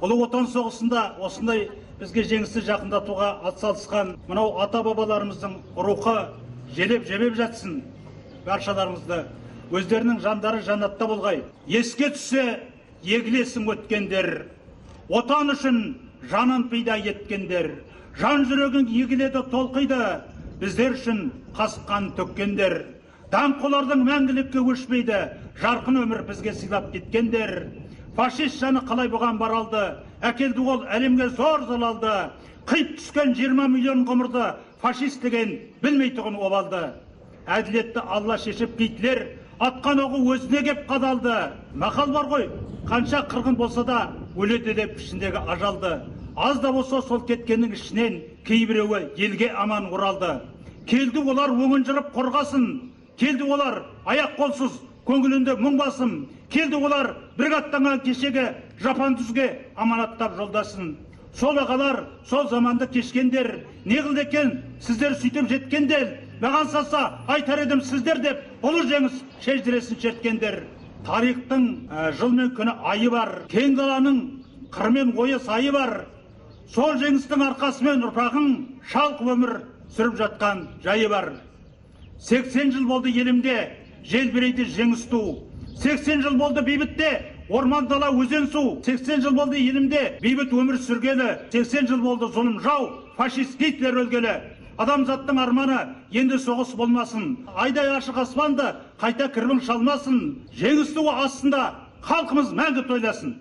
Ұлы Отан соғысында осындай бізге жеңісті жақындатуға атсалысқан мынау ата-бабаларымыздың рухы желеп-жебеп жатсын. Баршаларымызды өздерінің жандары жаннатта болғай. Еске түссе егілесің өткендер, отан үшін жанын пида еткендер, жан жүрегің егіледі толқиды, біздер үшін қасқан төккендер. Даңқолардың мәңгілікке өшпейді, жарқын өмір бізге сыйлап кеткендер. Фашист жаны қалай бұған баралды, әкелді ол әлемге зор залалды. Қиып түскен 20 миллион ғұмырды фашист деген білмейтұғын обалды. Әділетті Алла шешіп кейтілер, атқан оғы өзіне кеп қадалды. Мақал бар ғой, қанша қырғын болса да өледі деп ішіндегі ажалды. Аз да болса сол кеткеннің ішінен кейбіреуі елге аман оралды. Келді олар өңін жырып қорғасын, келді олар аяқ қолсыз көңілінде мұң басым, келді олар бір аттанған кешегі жапан түзге аманаттап жолдасын. Сол ағалар, сол заманды кешкендер, не қылды екен сіздер сөйтіп жеткендер, маған салса айтар едім сіздер деп, ұлы жеңіс шежіресін шерткендер. Тарихтың жыл мен күні айы бар, кең даланың қырмен ойы сайы бар. Сол жеңістің арқасымен ұрпағың шалқы өмір сүріп жатқан жайы бар. 80 жыл болды елімде желбірейді жеңіс ту. 80 жыл болды бейбітте орман дала өзен су. 80 жыл болды елімде бейбіт өмір сүргелі. 80 жыл болды зұлым жау, фашист Гитлер өлгелі. Адамзаттың арманы енді соғыс болмасын. Айдай ашық аспанды қайта кірбің шалмасын. Жеңіс туы астында халқымыз мәңгі тойласын.